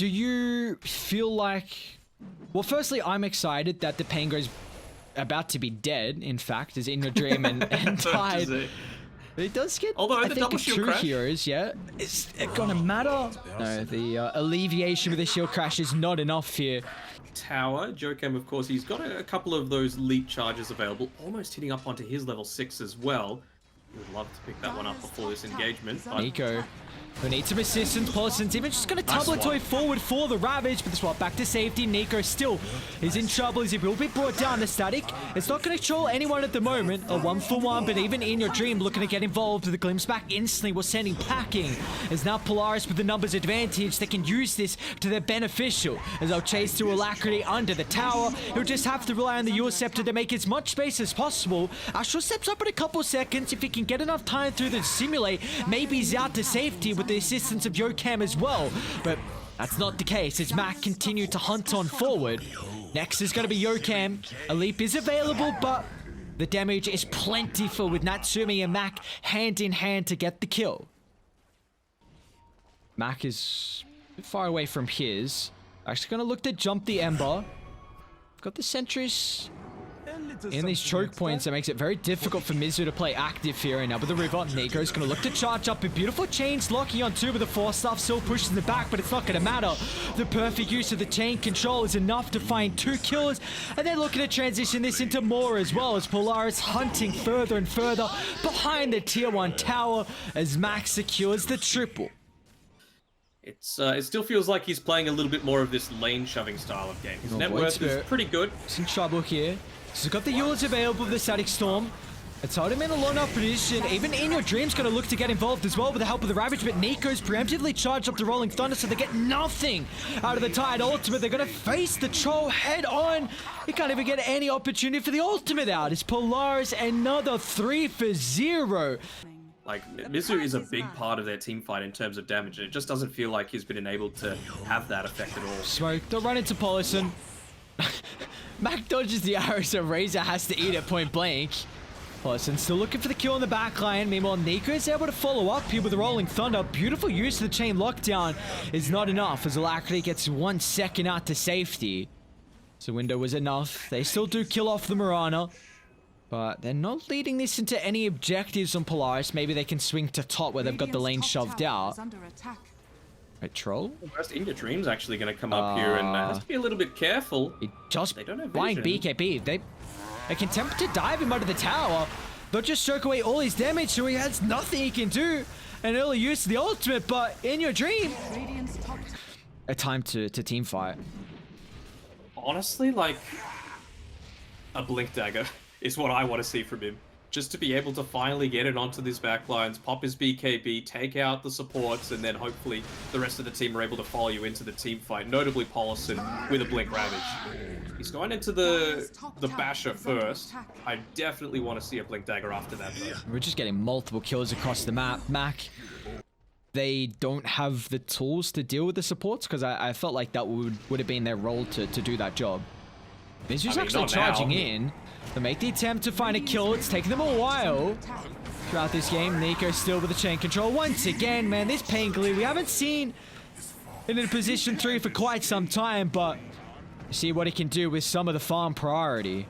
do you feel like... Well, firstly, I'm excited that the Penguin's about to be dead, in fact, is in your dream and died. But it does get, although I the think, double of shield true crash. heroes, yeah? Is it gonna matter? No, the alleviation with the shield crash is not enough here. Tower, Jokem, of course, he's got a couple of those leap charges available, almost hitting up onto his level 6 as well. Would love to pick that one up before this engagement. But Nico, who needs some assistance. Polison's even just going to tumble a toy forward for the Ravage, but the swap back to safety. Nico still is in trouble as he will be brought down. The Static, it's not going to troll anyone at the moment. A 1-for-1, but even in your dream, looking to get involved. The glimpse back instantly was sending packing. As now Polaris with the numbers advantage, they can use this to their beneficial. As they'll chase through Alacrity under the tower, he'll just have to rely on the Euro Scepter to make as much space as possible. Astral steps up in a couple seconds. If he can get enough time through the simulate, maybe he's out to safety with the assistance of Jokem as well, but that's not the case as Mac continued to hunt on forward. Next is going to be Jokem. A leap is available, but the damage is plentiful with Natsumi and Mac hand in hand to get the kill. Mac is a bit far away from his. Actually going to look to jump the Ember. Got the sentries in these choke points. That makes it very difficult for Mizu to play active here. And now with the river, Nico's going to look to charge up a beautiful chains, locking on 2 with the 4 stuff, still pushes in the back, but it's not going to matter. The perfect use of the chain control is enough to find 2 kills, and they're looking to transition this into more as well, as Polaris hunting further and further behind the tier 1 tower as Max secures the triple. it still feels like he's playing a little bit more of this lane shoving style of game. His net worth is pretty good. He's in trouble here. So he's got the Euros available with the Static Storm. It's held him in a low enough position. Even In Your Dream's going to look to get involved as well with the help of the Ravage, but Nico's preemptively charged up the Rolling Thunder, so they get nothing out of the Tide Ultimate. They're going to face the Troll head on. He can't even get any opportunity for the Ultimate out. It's Polaris, another 3 for 0. Like, Mizu is a big part of their team fight in terms of damage, and it just doesn't feel like he's been enabled to have that effect at all. Smoke, they'll run into Polison. Mac dodges the arrow, so Razor has to eat it point blank. Polison still looking for the kill on the back line. Meanwhile, Nico is able to follow up here with the Rolling Thunder. Beautiful use of the chain lockdown is not enough as Alacrity gets 1 second out to safety. So window was enough. They still do kill off the Mirana, but they're not leading this into any objectives on Polaris. Maybe they can swing to top where they've got the lane shoved out. Right, Troll? First In Your Dream's actually going to come up here and has to be a little bit careful. Just they don't have flying vision. BKB. They can attempt to dive him under the tower. They'll just stroke away all his damage, so he has nothing he can do. An early use of the ultimate, but In Your Dream, a time to team fight. Honestly, like, a Blink Dagger is what I want to see from him. Just to be able to finally get it onto these backlines, pop his BKB, take out the supports, and then hopefully the rest of the team are able to follow you into the team fight, notably Polison with a Blink Ravage. He's going into the Basher first. I definitely want to see a Blink Dagger after that, though. We're just getting multiple kills across the map. Mac, they don't have the tools to deal with the supports, because I felt like that would have been their role to do that job. Mizu's actually charging in. They make the attempt to find a kill. It's taken them a while throughout this game. Nico still with the chain control. Once again, man, this Pangoli, we haven't seen in a position 3 for quite some time, but see what he can do with some of the farm priority.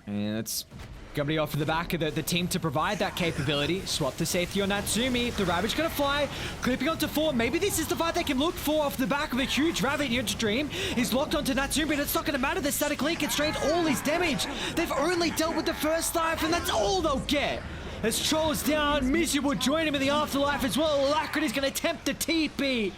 And it's going to be off the back of the team to provide that capability. Swap to safety on Natsumi. The Ravage going to fly. Clipping onto 4. Maybe this is the fight they can look for off the back of a huge Ravage here to Dream. He's locked onto Natsumi, but it's not going to matter. The Static Link constrained all his damage. They've only dealt with the first life, and that's all they'll get. As Troll's down, Mizu will join him in the afterlife as well. Alacrity's going to attempt the TP.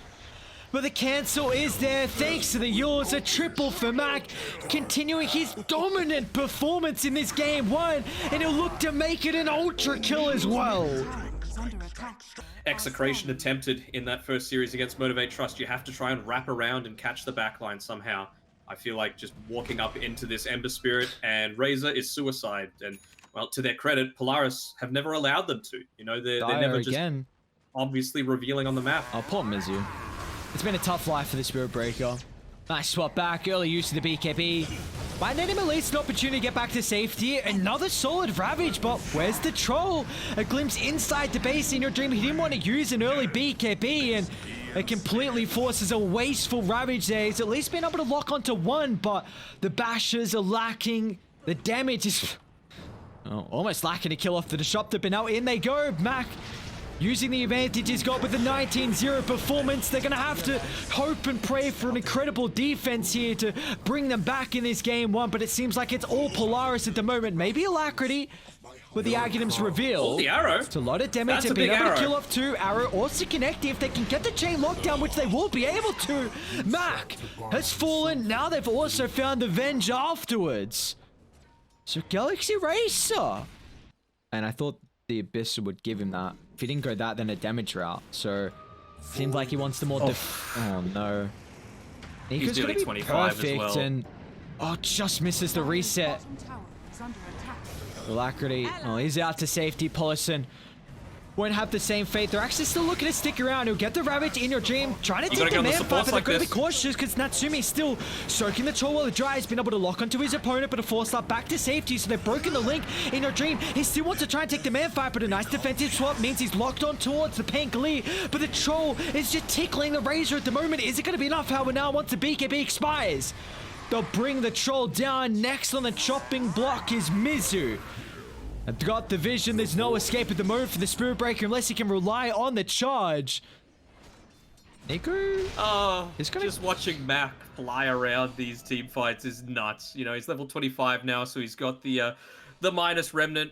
But the cancel is there thanks to the yours. A triple for Mac, continuing his dominant performance in this game 1, and he'll look to make it an ultra kill as well. Execration attempted in that first series against Motivate Trust. You have to try and wrap around and catch the backline somehow. I feel like just walking up into this Ember Spirit and Razor is suicide. And, well, to their credit, Polaris have never allowed them to. You know, they're never just obviously revealing on the map. Oh, poor Mizu. It's been a tough life for the Spirit Breaker. Nice swap back, early use of the BKB. Might let him at least an opportunity to get back to safety. Another solid Ravage, but where's the Troll? A glimpse inside the base In Your Dream. He didn't want to use an early BKB, and It completely forces a wasteful Ravage there. He's at least been able to lock onto one, but the bashes are lacking. The damage is almost lacking to kill off the Disruptor, but now in they go. Mac using the advantage he's got with the 19-0 performance. They're going to have to hope and pray for an incredible defense here to bring them back in this game one, but it seems like it's all Polaris at the moment. Maybe Alacrity with the Aghanim's reveal. Oh, the arrow. It's a lot of damage. That's a They've been big able arrow. to kill off two. Arrow also connect if they can get the chain lockdown, which they will be able to. Mac has fallen. Now they've also found the Venge afterwards. So Galaxy Racer. And I thought the Abyss would give him that. If he didn't go that, then a damage route. So seems like he wants the more oh no. Nico's gonna be 25 as perfect well. and just misses the reset. Alacrity, he's out to safety. Polison won't have the same fate. They're actually still looking to stick around. He'll get the Ravage in your dream. Trying to take the man fight, but they're going to be cautious because Natsumi's still soaking the troll while the dry has been able to lock onto his opponent, but a force up back to safety. So they've broken the link in your dream. He still wants to try and take the man fight, but a nice defensive swap means he's locked on towards the Pink Lee. But the troll is just tickling the Razor at the moment. Is it going to be enough? However, now once the BKB expires, they'll bring the troll down. Next on the chopping block is Mizu. I've got the vision. There's no escape at the moment for the Spirit Breaker unless he can rely on the charge. Nico? Just watching Mac fly around these team fights is nuts. You know, he's level 25 now, so he's got the minus remnant.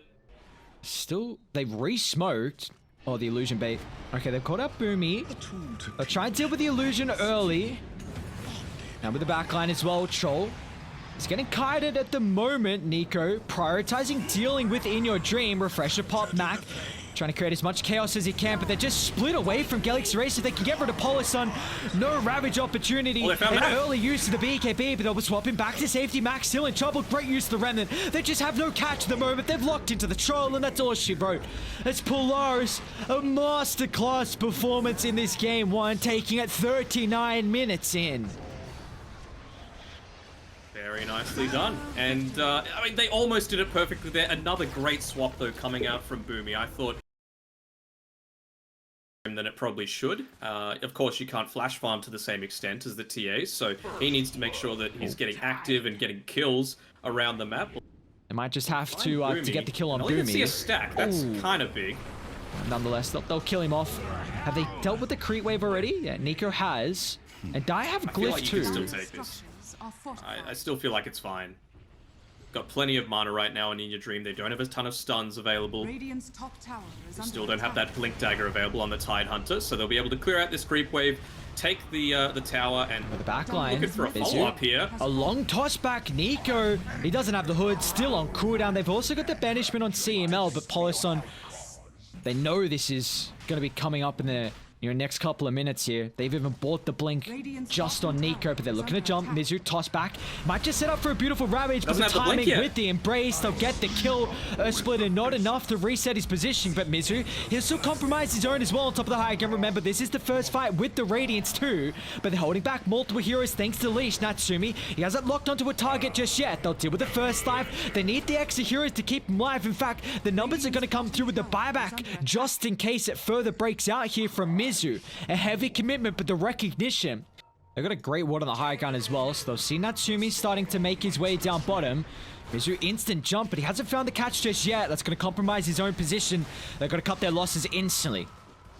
Still, they've re-smoked. Oh, the illusion bait. Okay, they've caught up Boomy. They'll try and deal with the illusion early. Now with the backline as well, Troll. He's getting kited at the moment, Nico. Prioritizing dealing with In Your Dream. Refresher pop Mac. Trying to create as much chaos as he can, but they're just split away from Galaxy Racer. They can get rid of Polison. No Ravage opportunity. An early use of the BKB, but they'll swap him back to safety. Mac still in trouble. Great use of the Remnant. They just have no catch at the moment. They've locked into the troll, and that's all she wrote. It's Polaris. A masterclass performance in this game one, taking it 39 minutes in. Very nicely done. And, I mean, they almost did it perfectly there. Another great swap, though, coming out from Boomy. I thought than it probably should. Of course, you can't flash farm to the same extent as the TAs, so he needs to make sure that he's getting active and getting kills around the map. They might just have to get the kill on Boomy. I see a stack. That's kind of big. Nonetheless, they'll kill him off. Have they dealt with the creep wave already? Yeah, Nico has. And Dai have Glyph too. I feel like you can still take this. I still feel like it's fine. Got plenty of mana right now in Your Dream. They don't have a ton of stuns available. Still don't have that Blink Dagger available on the Tide Hunter, so they'll be able to clear out this creep wave, take the tower, and the back line. Looking for a follow-up here. A long toss back, Nico. He doesn't have the hood, still on cooldown. They've also got the banishment on CML, but Polison, they know this is going to be coming up in the next couple of minutes here. They've even bought the blink just on Nico, but they're looking to jump. Mizu toss back. Might just set up for a beautiful Ravage, but the timing with the embrace, they'll get the kill. Splitter not enough to reset his position, but Mizu, he'll still compromise his own as well on top of the high ground. Remember, this is the first fight with the Radiance too, but they're holding back multiple heroes thanks to Leash. Natsumi, he hasn't locked onto a target just yet. They'll deal with the first life. They need the extra heroes to keep him alive. In fact, the numbers are going to come through with the buyback just in case it further breaks out here from Mizu. A heavy commitment, but the recognition. They've got a great ward on the high ground as well, so they'll see Natsumi starting to make his way down bottom. Mizu instant jump, but he hasn't found the catch just yet. That's going to compromise his own position. They're going to cut their losses instantly.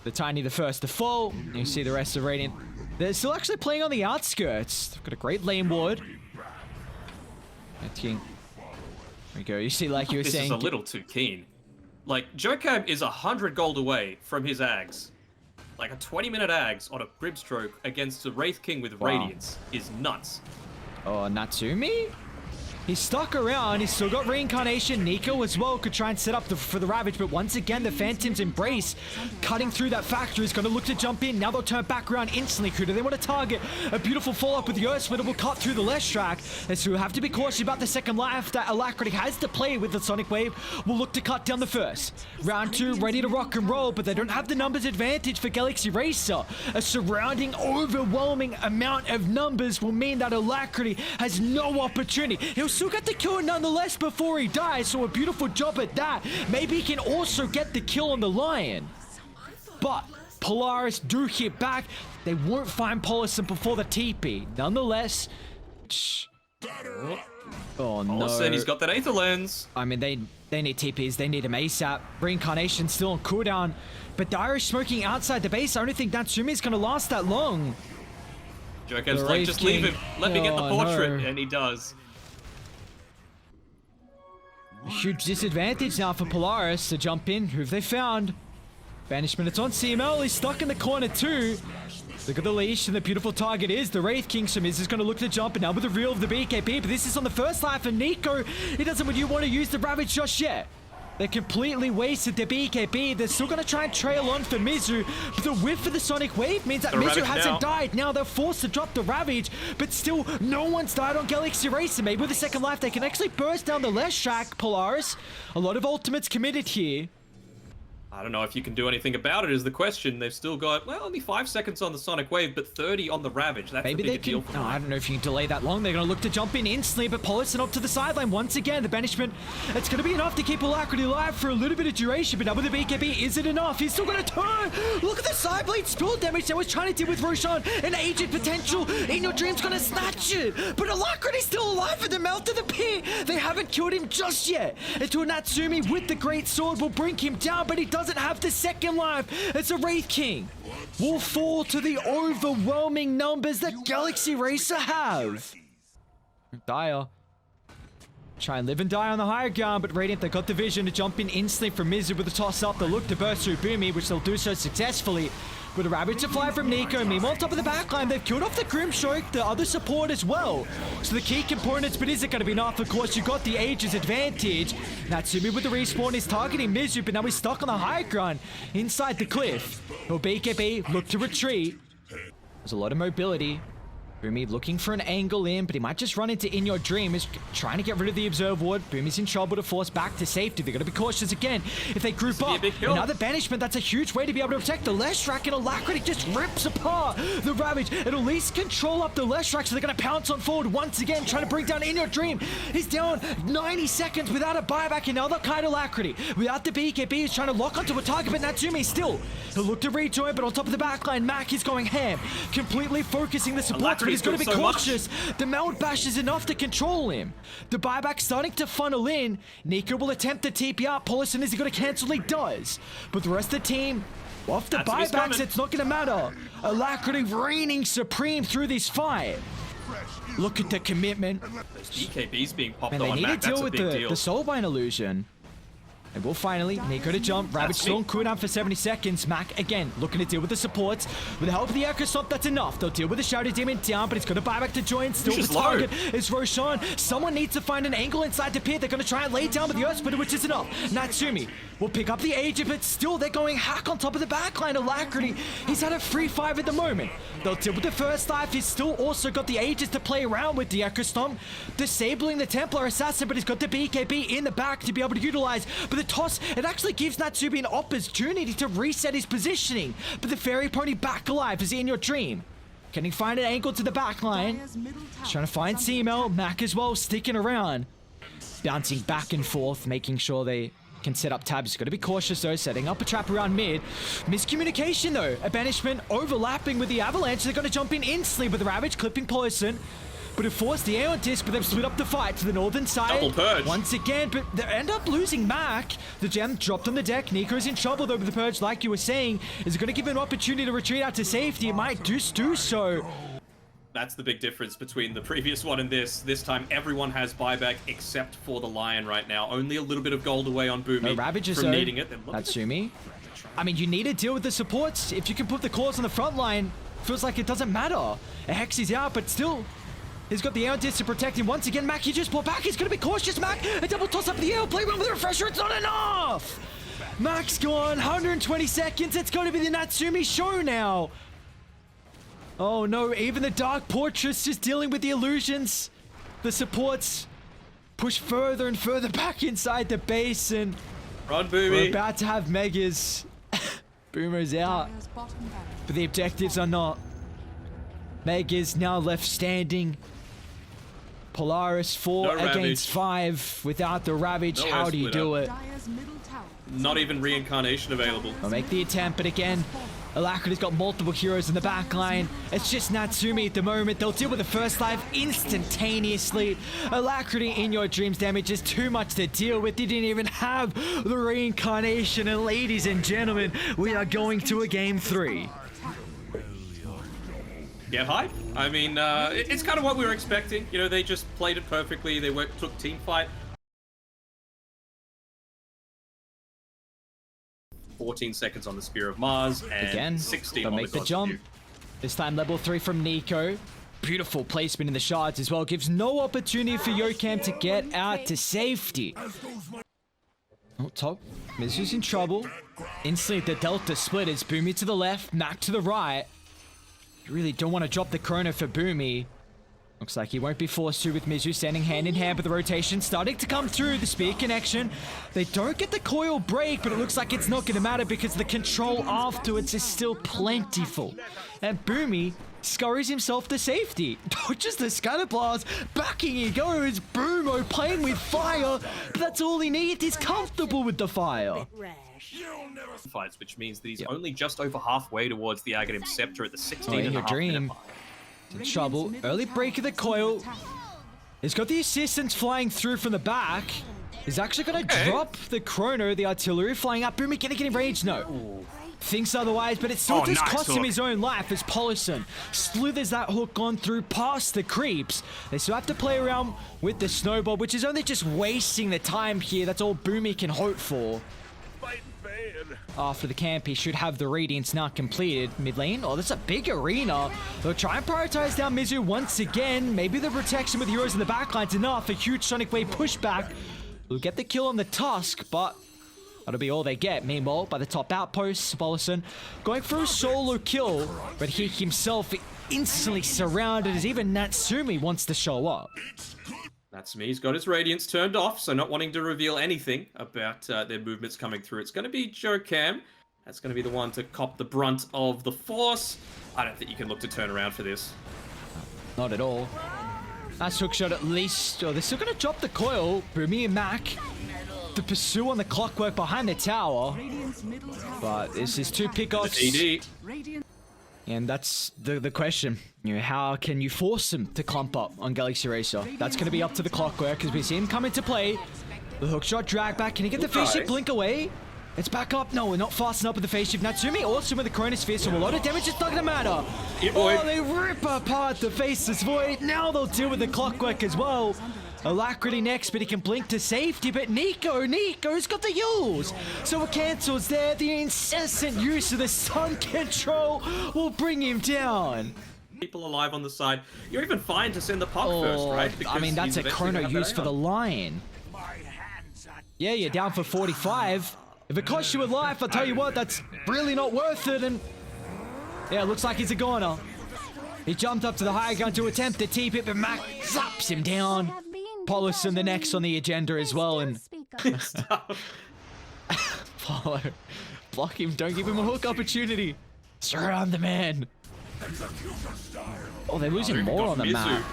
The Tiny the first to fall. You see the rest of Radiant. They're still actually playing on the outskirts. They've got a great lane ward. There we go. You see, like you were saying. This is a little too keen. Like, Jokab is 100 gold away from his Ags. Like a 20-minute Ags on a Gribstroke against a Wraith King with Radiance is nuts. Oh, Natsumi? He's stuck around. He's still got Reincarnation. Nico as well could try and set up for the Ravage, but once again, the Phantom's Embrace cutting through that factory is going to look to jump in. Now they'll turn back around instantly. Who do they want to target? A beautiful follow-up with the Earth Splitter will cut through the left track. And so we'll have to be cautious about the second life that Alacrity has to play with the Sonic Wave. We'll look to cut down the first. Round two, ready to rock and roll, but they don't have the numbers advantage for Galaxy Racer. A surrounding, overwhelming amount of numbers will mean that Alacrity has no opportunity. He'll still get the kill nonetheless before he dies, so a beautiful job at that. Maybe he can also get the kill on the Lion. But Polaris do hit back. They won't find Paulison before the TP. Nonetheless, oh no. Paulison, he's got that Aether Lens. I mean, they need TPs. They need him ASAP. Reincarnation still on cooldown. But Dire is smoking outside the base. I don't think Natsumi's going to last that long. Joker's like, just leave him. Let me get the portrait. No. And he does. Huge disadvantage now for Polaris to jump in. Who have they found? Banishment, it's on CML. He's stuck in the corner too. Look at the leash, and the beautiful target is the Wraith King. So Miz is going to look to jump, and now with the reel of the BKB, but this is on the first life, and Nico, he doesn't want to use the Ravage just yet. They completely wasted the BKB. They're still going to try and trail on for Mizu, but the whiff for the Sonic Wave means that Mizu hasn't died. Now they're forced to drop the Ravage, but still no one's died on Galaxy Racer. Maybe with the second life, they can actually burst down the left track, Polaris. A lot of ultimates committed here. I don't know if you can do anything about it is the question. They've still got, well, only 5 seconds on the Sonic Wave, but 30 on the Ravage. That's Maybe the big they deal can. for them. No, I don't know if you can delay that long. They're going to look to jump in instantly, but Paulison up to the sideline once again. The banishment, it's going to be enough to keep Alacrity alive for a little bit of duration, but now with the BKB, is it enough? He's still going to turn. Look at the side blade spill damage that was trying to deal with Roshan. An agent potential. In Your Dream's going to snatch it, but Alacrity's still alive in the mouth of the pit. They haven't killed him just yet. Until Natsumi with the great sword will bring him down, but he doesn't have the second life. It's a Wraith King. Will fall to the overwhelming numbers that Galaxy Racer have. Dire. Try and live and die on the higher ground, but Radiant, they got the vision to jump in instantly from Mizu with a toss up. They'll look to burst through Boomy, which they'll do so successfully. With a Ravage to fly from Nico. Meanwhile, on top of the backline, they've killed off the Grimstroke, the other support as well. So the key components, but is it going to be enough? Of course, you got the Aegis advantage. Natsumi with the respawn is targeting Mizu, but now he's stuck on the high ground inside the cliff. He'll BKB, look to retreat. There's a lot of mobility. Boomy looking for an angle in, but he might just run into In Your Dream. He's trying to get rid of the Observe Ward. Boomy's in trouble to force back to safety. They're going to be cautious again if they group up. Another banishment, that's a huge way to be able to protect the Leshrac, and Alacrity just rips apart the Ravage. It'll at least control up the Leshrac, so they're going to pounce on forward once again, trying to bring down In Your Dream. He's down 90 seconds without a buyback, and now they'll kite Alacrity. Without the BKB, he's trying to lock onto a target, but Natsumi still. He'll look to rejoin, but on top of the backline, Mac is going ham, completely focusing the support. He's going to be cautious. The Meld Bash is enough to control him. The buyback starting to funnel in. Nico will attempt to TP out. Paulison, is he going to cancel? He does. But the rest of the team, off the buybacks, it's not going to matter. Alacrity reigning supreme through this fight. Look at the commitment. Those BKBs being popped and on they need Mac, to deal with the deal. Soulbind illusion. And we'll finally, Nico to jump, Ravage still on cooldown for 70 seconds. Mac, again, looking to deal with the supports. With the help of the Echo Stomp, that's enough. They'll deal with the Shadow Demon down, but he's got to buy back to join. Still the target is Roshan. Someone needs to find an angle inside the pit. They're going to try and lay down with the Earth Splitter, which is enough. Natsumi will pick up the Agent, but still they're going hack on top of the backline. Alacrity, he's had a free 5 at the moment. They'll deal with the first life. He's still also got the Aegis to play around with the Echo Stomp. Disabling the Templar Assassin, but he's got the BKB in the back to be able to utilize. But the toss, it actually gives Natsumi an opportunity to reset his positioning. But the Fairy Pony back alive is In Your Dream. Can he find an angle to the backline? Trying to find CML. Mac as well, sticking around. Bouncing back and forth, making sure they can set up tabs. Got to be cautious though, setting up a trap around mid. Miscommunication though. A banishment overlapping with the Avalanche. They're going to jump in instantly with the Ravage clipping Poison. But it forced the Aeon Disc, but they've split up the fight to the northern side. Double purge. Once again, but they end up losing Mac. The gem dropped on the deck. Nico's in trouble though with the purge, like you were saying. Is it going to give him an opportunity to retreat out to safety? It might just do so. That's the big difference between the previous one and this. This time, everyone has buyback except for the Lion right now. Only a little bit of gold away on Boomy No Ravages from though. needing it. Natsumi. I mean, you need to deal with the supports. If you can put the claws on the front line, feels like it doesn't matter. A Hex is out, but still, he's got the Aeon Disc to protect him. Once again, Mac, he just pulled back. He's going to be cautious, Mac. A double toss up in the air. Play around with the refresher. It's not enough. Mac's gone. 120 seconds. It's going to be the Natsumi show now. Oh no, even the Dark Portress just dealing with the illusions. The supports push further and further back inside the base, and Run, we're Boomy. about to have Megas. Boomer's out, but the objectives are not. Megas now left standing. Polaris 4 No against 5 without the Ravage. No How do you do it? not even reincarnation available. I'll make the attempt, but again, Alacrity's got multiple heroes in the back line. It's just Natsumi at the moment. They'll deal with the first life instantaneously. Alacrity in your dreams damage is too much to deal with. They didn't even have the reincarnation. And ladies and gentlemen, we are going to a game 3. Get hype. I mean, it's kind of what we were expecting. You know, they just played it perfectly. They took team fight. 14 seconds on the Spear of Mars, and again, 16 they'll on make the the jump. This time level 3 from Nico. Beautiful placement in the shards as well. Gives no opportunity for Yokam to get out to safety. Oh, top. Mizu's in trouble. Instantly, the Delta split is Boomy to the left, Mac to the right. You really don't want to drop the Chrono for Boomy. Looks like he won't be forced to, with Mizu standing hand in hand, but the rotation starting to come through. The speed connection. They don't get the coil break, but it looks like it's not going to matter because the control afterwards is still plentiful. And Boomy scurries himself to safety. Dodges the scatter blast. Backing he goes. Boomo playing with fire. But that's all he needs. He's comfortable with the fire. Fights, which means that he's only just over halfway towards the Aghanim Scepter at the 16 and a half minute mark. In trouble. Early break of the coil. He's got the assistants flying through from the back. He's actually going to drop the Chrono, the artillery flying up. Boomy, can he get in range? No. Ooh. Thinks otherwise, but it still just costs him his own life as Polison slithers that hook on through past the creeps. They still have to play around with the snowball, which is only just wasting the time here. That's all Boomy can hope for. After the camp, he should have the Radiance now completed. Mid lane, oh, that's a big arena. They'll try and prioritize down Mizu once again. Maybe the protection with heroes in the backline's enough. A huge Sonic Wave pushback. We'll get the kill on the Tusk, but that'll be all they get. Meanwhile, by the top outpost, Bolison going for a solo kill, but he himself instantly surrounded as even Natsumi wants to show up. That's me. He's got his Radiance turned off, so not wanting to reveal anything about their movements coming through. It's going to be Yokam. That's going to be the one to cop the brunt of the Force. I don't think you can look to turn around for this. Not at all. That's hookshot at least. Oh, they're still going to drop the coil. Boomy and Mac. The pursue on the clockwork behind the tower. But this is 2 pickoffs. And that's the question. You know, how can you force him to clump up on Galaxy Racer? That's going to be up to the clockwork as we see him come into play. The hookshot drag back. Can he get the face shift blink away? It's back up. No, we're not fast enough with the face shift. Natsumi also with the Chronosphere, so a lot of damage. It's not going to matter. Oh, they rip apart the Faceless Void. Now they'll deal with the clockwork as well. Alacrity next, but he can blink to safety. But Nico's got the Yules. So it cancels there. The incessant use of the sun control will bring him down. People alive on the side. You're even fine to send the puck first, right? Because I mean, that's a Chrono use for the Lion. Yeah, you're down for 45. If it costs you a life, I'll tell you what, that's really not worth it. And yeah, it looks like he's a goner. He jumped up to the high ground to attempt to TP it, but Mac slaps him down. Polison the next on the agenda as well, and follow. Block him, don't give him a hook opportunity. Surround the man. Oh, they're losing more on the map.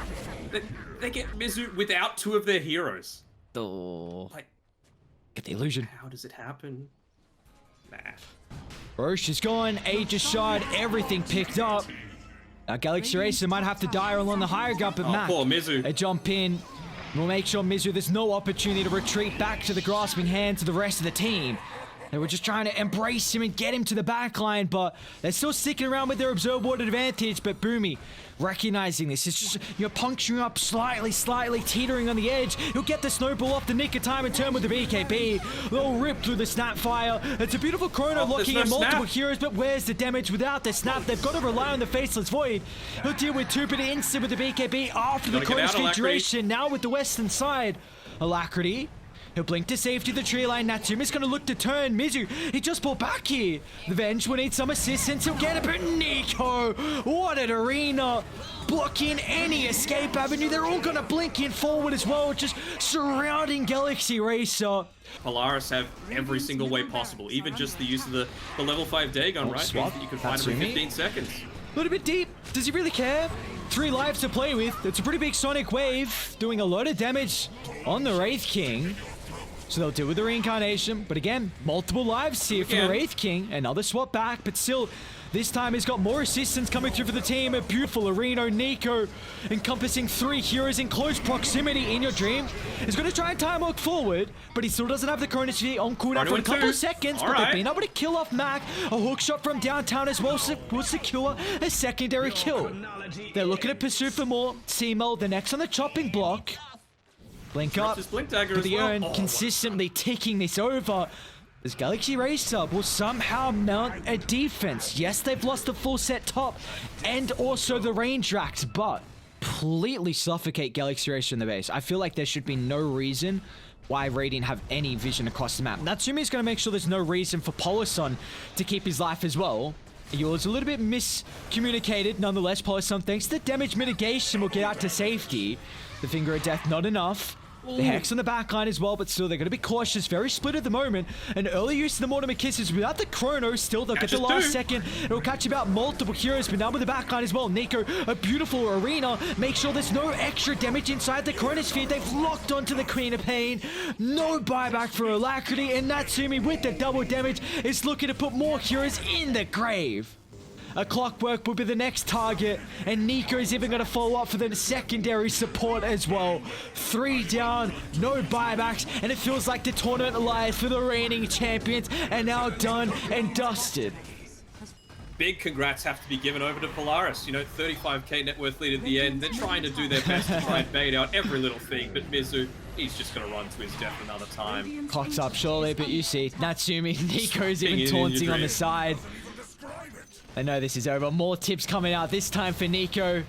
They get Mizu without 2 of their heroes. Oh. Like, get the illusion. How does it happen? Nah. Roche is gone, Age is shot, everything picked up. Now Galaxy Racer might have to die along the higher ground, but Mac, poor Mizu. They jump in. We'll make sure Mizu, there's no opportunity to retreat back to the grasping hands of the rest of the team. They were just trying to embrace him and get him to the back line, but they're still sticking around with their observed ward advantage. But Boomy, recognizing this, it's just, you're puncturing up slightly, teetering on the edge. He'll get the snowball off the nick of time and turn with the BKB. They'll rip through the snap fire. It's a beautiful Chrono locking in multiple heroes, but where's the damage without the snap? They've got to rely on the Faceless Void. He'll deal with 2, but instant with the BKB after the Chrono Skate duration. Now with the western side. Alacrity. He'll blink to safety the tree line. Natsumi's going to look to turn. Mizu, he just pulled back here. The Venge will need some assistance. He'll get it, but Nico, what an arena. Blocking any escape avenue. They're all going to blink in forward as well, just surrounding Galaxy Racer. Polaris have every single way possible, even just the use of the level 5 Dagon, right? Swap. You can find him in 15 seconds. A little bit deep. Does he really care? 3 lives to play with. It's a pretty big Sonic Wave, doing a lot of damage on the Wraith King. So they'll deal with the reincarnation, but again, multiple lives here from the Wraith King. Another swap back, but still, this time he's got more assistance coming through for the team. A beautiful Areno Nico encompassing 3 heroes in close proximity in your dream. He's going to try and time walk forward, but he still doesn't have the Chronosphere on cooldown for a couple of seconds, but they've been able to kill off Mac. A hook shot from downtown as well will secure a secondary kill. They're looking to pursue for more. C-Mel, the next on the chopping block. Blink up, Blink dagger but the as well. urn consistently ticking this over. This Galaxy Racer will somehow mount a defense. Yes, they've lost the full set top and also the range racks, but completely suffocate Galaxy Racer in the base. I feel like there should be no reason why Radiant have any vision across the map. Natsumi's going to make sure there's no reason for Polason to keep his life as well. He was a little bit miscommunicated. Nonetheless, Polason, thanks to the damage mitigation, will get out to safety. The Finger of Death, not enough. The Hex on the backline as well, but still, they're going to be cautious. Very split at the moment. An early use of the Mortimer Kisses without the Chrono. Still, they'll get the last second. It'll catch about multiple heroes, but now with the backline as well. Nico, a beautiful arena. Make sure there's no extra damage inside the Chronosphere. They've locked onto the Queen of Pain. No buyback for Alacrity, and Natsumi with the double damage is looking to put more heroes in the grave. A Clockwork will be the next target, and Nico is even going to follow up for the secondary support as well. 3 down, no buybacks, and it feels like the tournament lies for the reigning champions are now done and dusted. Big congrats have to be given over to Polaris. You know, 35k net worth lead at the end. They're trying to do their best to try and bait out every little thing, but Mizu, he's just going to run to his death another time. Clock's up surely, but you see, Natsumi, Nico's even taunting on the side. I know this is over. More tips coming out, this time for Nico.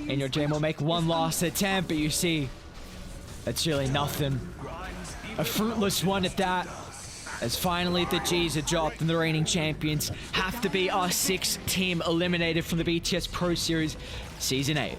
And your dream will make one last attempt, but you see, that's really nothing. A fruitless one at that. As finally the G's are dropped and the reigning champions have to be our 6th team eliminated from the BTS Pro Series Season 8.